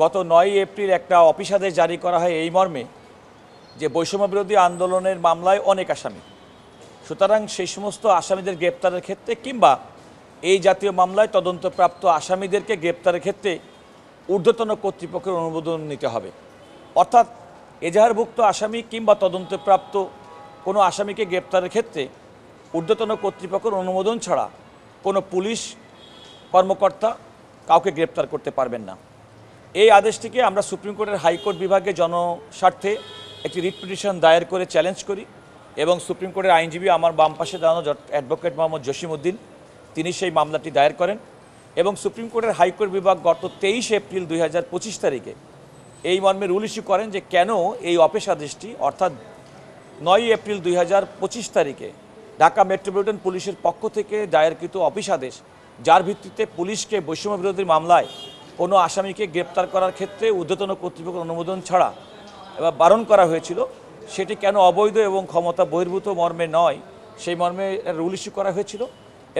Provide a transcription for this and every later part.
গত ৯ এপ্রিল একটা অফিস আদেশ জারি করা হয় এই মর্মে যে বৈষম্য বিরোধী আন্দোলনের মামলায় অনেক আসামি, সুতরাং সেই সমস্ত আসামিদের গ্রেপ্তারের ক্ষেত্রে কিংবা এই জাতীয় মামলায় তদন্তপ্রাপ্ত আসামিদেরকে গ্রেপ্তারের ক্ষেত্রে ঊর্ধ্বতন কর্তৃপক্ষের অনুমোদন নিতে হবে। অর্থাৎ এজাহারভুক্ত আসামি কিংবা তদন্তপ্রাপ্ত কোনো আসামিকে গ্রেপ্তারের ক্ষেত্রে ঊর্ধ্বতন কর্তৃপক্ষের অনুমোদন ছাড়া কোনো পুলিশ কর্মকর্তা কাউকে গ্রেপ্তার করতে পারবেন না। এই আদেশটিকে আমরা সুপ্রিম কোর্টের হাইকোর্ট বিভাগে জনস্বার্থে একটি রিট পিটিশন দায়ের করে চ্যালেঞ্জ করি এবং সুপ্রিম কোর্টের আইনজীবী আমার বাম পাশে দাঁড়ানো অ্যাডভোকেট মোহাম্মদ জসিমউদ্দিন তিনি সেই মামলাটি দায়ের করেন এবং সুপ্রিম কোর্টের হাইকোর্ট বিভাগ গত 23 এপ্রিল 2025 তারিখে এই মর্মে রুল ইস্যু করেন যে কেন এই অফিস আদেশটি অর্থাৎ 9 এপ্রিল 2025 তারিখে ঢাকা মেট্রোপলিটন পুলিশের পক্ষ থেকে দায়েরকৃত অফিস আদেশ যার ভিত্তিতে পুলিশকে বৈষম্য বিরোধী মামলায় কোনো আসামিকে গ্রেপ্তার করার ক্ষেত্রে ঊর্ধ্বতন কর্তৃপক্ষের অনুমোদন ছাড়া এবার বারণ করা হয়েছিল, সেটি কেন অবৈধ এবং ক্ষমতা বহির্ভূত মর্মে নয় সেই মর্মে রুল ইস্যু করা হয়েছিল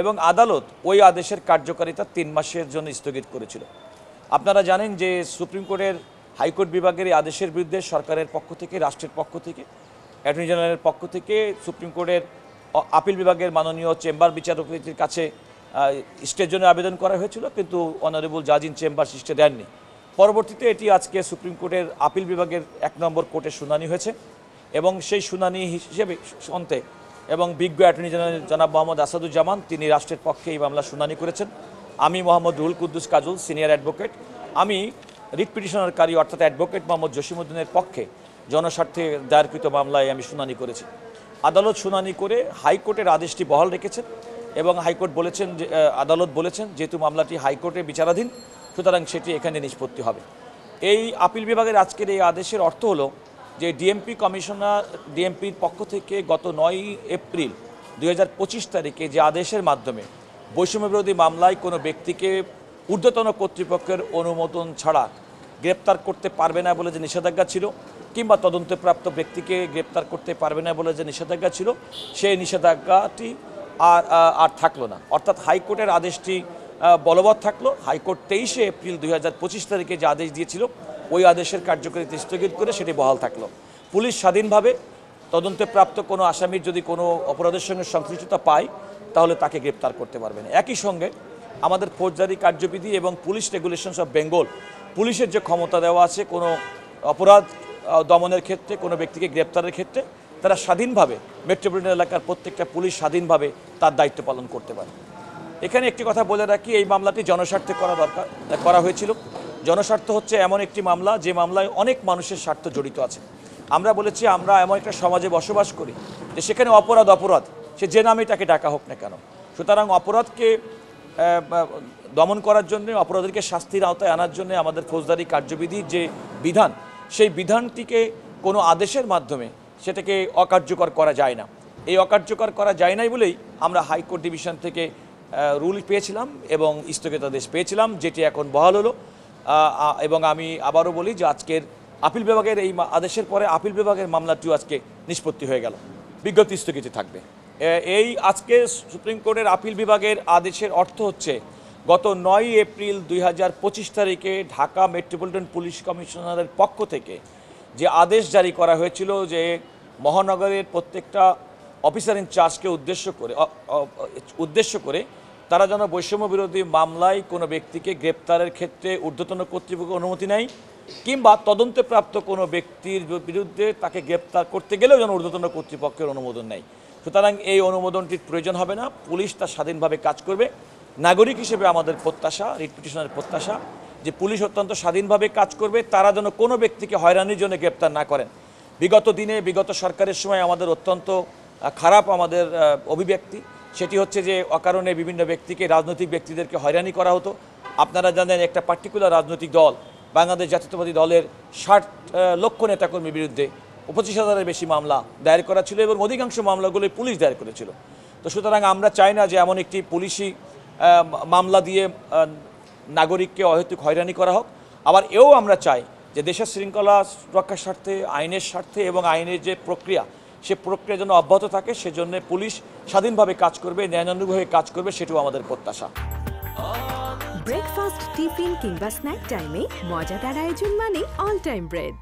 এবং আদালত ওই আদেশের কার্যকারিতা 3 মাসের জন্য স্থগিত করেছিল। আপনারা জানেন যে সুপ্রিম কোর্টের হাইকোর্ট বিভাগের এই আদেশের বিরুদ্ধে সরকারের পক্ষ থেকে, রাষ্ট্রের পক্ষ থেকে, অ্যাটর্নি জেনারেলের পক্ষ থেকে সুপ্রিম কোর্টের আপিল বিভাগের মাননীয় চেম্বার বিচারপতির কাছে স্টের জন্য আবেদন করা হয়েছিল, কিন্তু অনারেবল জাজ ইন চেম্বার স্টে দেননি। পরবর্তীতে এটি আজকে সুপ্রিম কোর্টের আপিল বিভাগের 1 নম্বর কোর্টে শুনানি হয়েছে এবং সেই শুনানি হিসেবে অন্তে এবং বিজ্ঞ অ্যাটর্নি জেনারেল জনাব মোহাম্মদ আসাদুজ্জামান তিনি রাষ্ট্রের পক্ষে এই মামলা শুনানি করেছেন। আমি মোহাম্মদ রুহুল কুদ্দুস কাজল সিনিয়র অ্যাডভোকেট, আমি রিট পিটিশনারকারী অর্থাৎ অ্যাডভোকেট মোহাম্মদ জসিমউদ্দিনের পক্ষে জনস্বার্থে দায়েরকৃত মামলায় আমি শুনানি করেছি। আদালত শুনানি করে হাইকোর্টের আদেশটি বহাল রেখেছেন এবং হাইকোর্ট বলেছেন যে আদালত বলেছেন যেহেতু মামলাটি হাইকোর্টে বিচারাধীন সুতরাং সেটি এখানে নিষ্পত্তি হবে। এই আপিল বিভাগের আজকের এই আদেশের অর্থ হলো যে ডিএমপি কমিশনার ডিএমপির পক্ষ থেকে গত 9 এপ্রিল 2025 তারিখে যে আদেশের মাধ্যমে বৈষম্য বিরোধী মামলায় কোনো ব্যক্তিকে ঊর্ধ্বতন কর্তৃপক্ষের অনুমোদন ছাড়া গ্রেপ্তার করতে পারবে না বলে যে নিষেধাজ্ঞা ছিল কিংবা তদন্তপ্রাপ্ত ব্যক্তিকে গ্রেপ্তার করতে পারবে না বলে যে নিষেধাজ্ঞা ছিল সেই নিষেধাজ্ঞাটি আর থাকলো না, অর্থাৎ হাইকোর্টের আদেশটি বলবৎ থাকলো। হাইকোর্ট 23 এপ্রিল 2025 তারিখে যে আদেশ দিয়েছিল ওই আদেশের কার্যকারিতা স্থগিত করে সেটি বহাল থাকলো। পুলিশ স্বাধীনভাবে তদন্তে প্রাপ্ত কোনো আসামির যদি কোনো অপরাধের সঙ্গে সংশ্লিষ্টতা পায় তাহলে তাকে গ্রেপ্তার করতে পারবে না। একই সঙ্গে আমাদের ফৌজদারি কার্যবিধি এবং পুলিশ রেগুলেশনস অফ বেঙ্গল পুলিশের যে ক্ষমতা দেওয়া আছে কোনো অপরাধ দমনের ক্ষেত্রে কোনো ব্যক্তিকে গ্রেপ্তারের ক্ষেত্রে তারা স্বাধীনভাবে মেট্রোপলিটন এলাকার প্রত্যেকটা পুলিশ স্বাধীনভাবে তার দায়িত্ব পালন করতে পারে। এখানে একটি কথা বলে রাখি, এই মামলাটি জনস্বার্থে করা হয়েছিল। জনস্বার্থ হচ্ছে এমন একটি মামলা যে মামলায় অনেক মানুষের স্বার্থ জড়িত আছে। আমরা বলেছি আমরা এমন একটা সমাজে বসবাস করি যে সেখানে অপরাধ সে যে নামেই তাকে ডাকা হোক না কেন, সুতরাং অপরাধকে দমন করার জন্য অপরাধীকে শাস্তির আওতায় আনার জন্য আমাদের ফৌজদারি কার্যবিধির যে বিধান সেই বিধানটিকে কোনো আদেশের মাধ্যমে সেটাকে অকার্যকর করা যায় না। এই অকার্যকর করা যায় নাই বলেই আমরা হাইকোর্ট ডিভিশন থেকে রুল পেয়েছিলাম এবং স্থগিতাদেশ পেয়েছিলাম, যেটি এখন বহাল হলো। এবং আমি আবারও বলি যে আজকের আপিল বিভাগের এই আদেশের পরে আপিল বিভাগের মামলাটিও আজকে নিষ্পত্তি হয়ে গেল, বিজ্ঞপ্তি স্থগিত থাকবে। এই আজকে সুপ্রিম কোর্টের আপিল বিভাগের আদেশের অর্থ হচ্ছে গত 9 এপ্রিল 2025 তারিখে ঢাকা মেট্রোপলিটন পুলিশ কমিশনারের পক্ষ থেকে যে আদেশ জারি করা হয়েছিল যে মহানগরের প্রত্যেকটা অফিসার ইনচার্জকে উদ্দেশ্য করে তারা যেন বৈষম্য বিরোধী মামলায় কোনো ব্যক্তিকে গ্রেপ্তারের ক্ষেত্রে ঊর্ধ্বতন কর্তৃপক্ষের অনুমতি নেয় কিংবা তদন্তে প্রাপ্ত কোনো ব্যক্তির বিরুদ্ধে তাকে গ্রেপ্তার করতে গেলেও যেন ঊর্ধ্বতন কর্তৃপক্ষের অনুমোদন নেয়। সুতরাং এই অনুমোদনটির প্রয়োজন হবে না, পুলিশ তার স্বাধীনভাবে কাজ করবে। নাগরিক হিসেবে আমাদের প্রত্যাশা, রিট পিটিশনের প্রত্যাশা যে পুলিশ অত্যন্ত স্বাধীনভাবে কাজ করবে, তারা যেন কোনো ব্যক্তিকে হয়রানির জন্য গ্রেপ্তার না করেন। বিগত দিনে বিগত সরকারের সময় আমাদের অত্যন্ত খারাপ আমাদের অভিব্যক্তি, সেটি হচ্ছে যে অকারণে বিভিন্ন ব্যক্তিকে রাজনৈতিক ব্যক্তিদেরকে হয়রানি করা হতো। আপনারা জানেন একটা পার্টিকুলার রাজনৈতিক দল বাংলাদেশ জাতীয়তাবাদী দলের 60 লক্ষ নেতাকর্মীর বিরুদ্ধে 25,000-এর বেশি মামলা দায়ের করা ছিল এবং অধিকাংশ মামলাগুলোই পুলিশ দায়ের করেছিল। তো সুতরাং আমরা চাই না যে এমন একটি পুলিশি মামলা দিয়ে নাগরিককে অহেতুক হয়রানি করা হোক। আবার এও আমরা চাই যে দেশের শৃঙ্খলা রক্ষার স্বার্থে, আইনের স্বার্থে এবং আইনের যে প্রক্রিয়া সে প্রক্রিয়া যেন অব্যাহত থাকে, সেজন্য পুলিশ স্বাধীনভাবে কাজ করবে, ন্যায়ানুগভাবে কাজ করবে, সেটাও আমাদের প্রত্যাশা। ব্রেকফাস্ট, টিফিন কিংবা স্ন্যাক টাইমে মজাদার আয়োজন মানে অল টাইম ব্রেড।